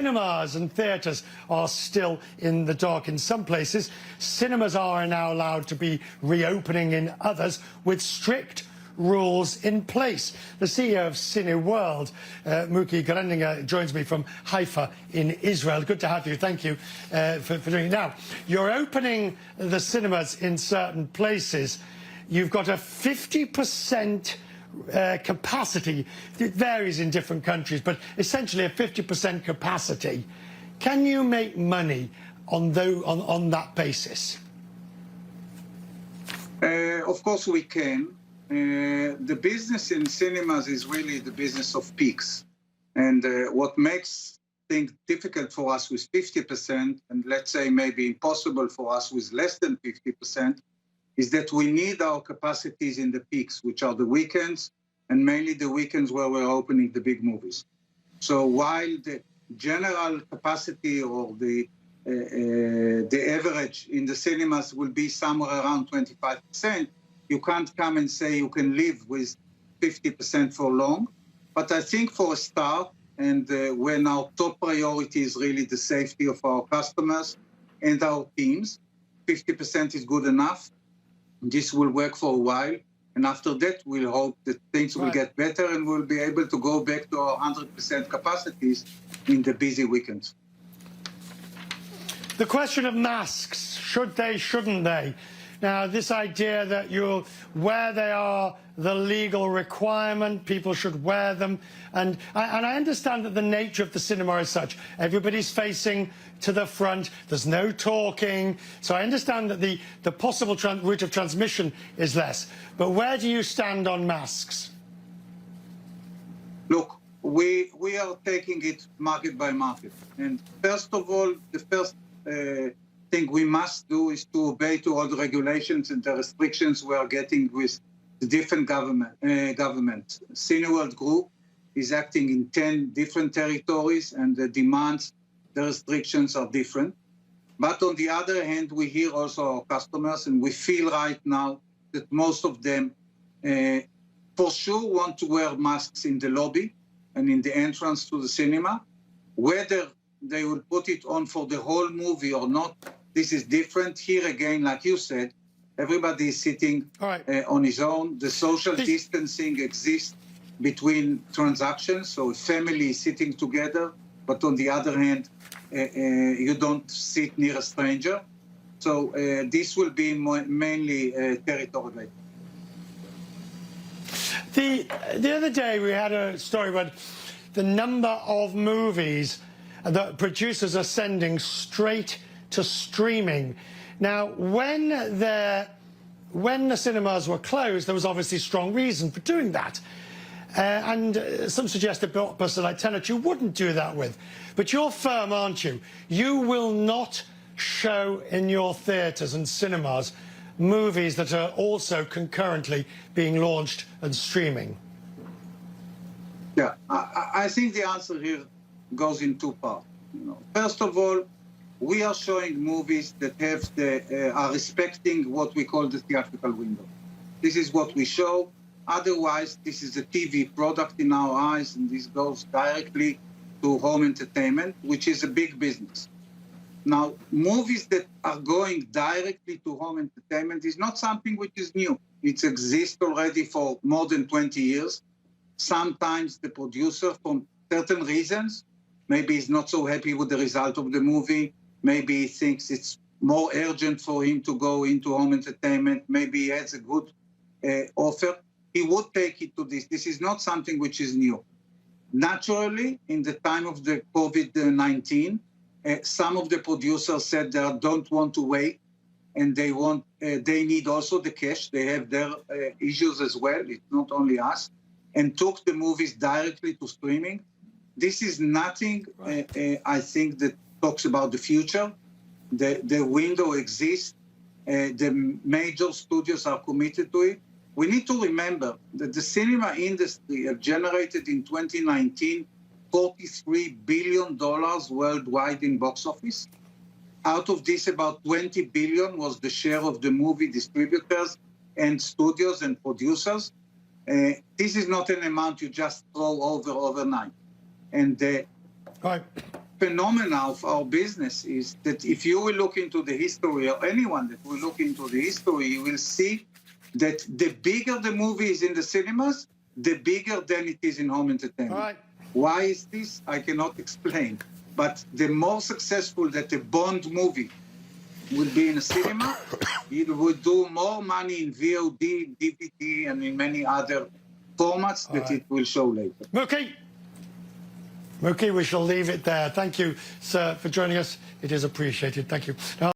Cinemas and theatres are still in the dark in some places. Cinemas are now allowed to be reopening in others with strict rules in place. The CEO of Cineworld, Mooky Greidinger, joins me from Haifa in Israel. Good to have you. Thank you for doing it. Now, you're opening the cinemas in certain places. You've got a 50% capacity. It varies in different countries, but essentially a 50% capacity. Can you make money on that basis? Of course we can. The business in cinemas is really the business of peaks. And what makes things difficult for us with 50%, and let's say maybe impossible for us with less than 50%, is that we need our capacities in the peaks, which are the weekends, and mainly the weekends where we're opening the big movies. So while the general capacity or the average in the cinemas will be somewhere around 25%, you can't come and say you can live with 50% for long. But I think for a start, and when our top priority is really the safety of our customers and our teams, 50% is good enough. This will work for a while, and after that we'll hope that things will get better and we'll be able to go back to our 100% capacities in the busy weekends. The question of masks, should they, shouldn't they? Now, this idea that where they are the legal requirement, people should wear them. And I understand that the nature of the cinema is such. Everybody's facing to the front. There's no talking. So I understand that the possible route of transmission is less. But where do you stand on masks? Look, we are taking it market by market. And first of all, the first thing we must do is to obey to all the regulations and the restrictions we are getting with the different governments. Cineworld Group is acting in 10 different territories, and the demands, the restrictions are different. But on the other hand, we hear also our customers, and we feel right now that most of them for sure want to wear masks in the lobby and in the entrance to the cinema. Whether they will put it on for the whole movie or not, this is different. Here again, like you said, everybody is sitting on his own. The social distancing exists between transactions, so a family is sitting together, but on the other hand, you don't sit near a stranger. So this will be mainly territory. The other day we had a story about the number of movies that producers are sending straight to streaming. Now, when the cinemas were closed, there was obviously strong reason for doing that. And some suggest that blockbuster like Tenet you wouldn't do that with. But you're firm, aren't you? You will not show in your theatres and cinemas movies that are also concurrently being launched and streaming. Yeah, I think the answer here goes in two parts. First of all, we are showing movies that are respecting what we call the theatrical window. This is what we show. Otherwise, this is a TV product in our eyes, and this goes directly to home entertainment, which is a big business. Now, movies that are going directly to home entertainment is not something which is new. It exists already for more than 20 years. Sometimes the producer, for certain reasons, maybe he's not so happy with the result of the movie. Maybe he thinks it's more urgent for him to go into home entertainment. Maybe he has a good offer. He would take it to this. This is not something which is new. Naturally, in the time of the COVID-19, some of the producers said they don't want to wait, and they need also the cash. They have their issues as well. It's not only us, and took the movies directly to streaming. This is nothing, I think, that talks about the future. The window exists. The major studios are committed to it. We need to remember that the cinema industry have generated in 2019 $43 billion worldwide in box office. Out of this, about 20 billion was the share of the movie distributors and studios and producers. This is not an amount you just throw over overnight. And phenomena of our business is that if you will look into the history, or anyone that will look into the history, you will see that the bigger the movie is in the cinemas, the bigger then it is in home entertainment. All right. Why is this? I cannot explain. But the more successful that a Bond movie will be in a cinema, it will do more money in VOD, DVD, and in many other formats that it will show later. Mooky, we shall leave it there. Thank you, sir, for joining us. It is appreciated. Thank you. Now,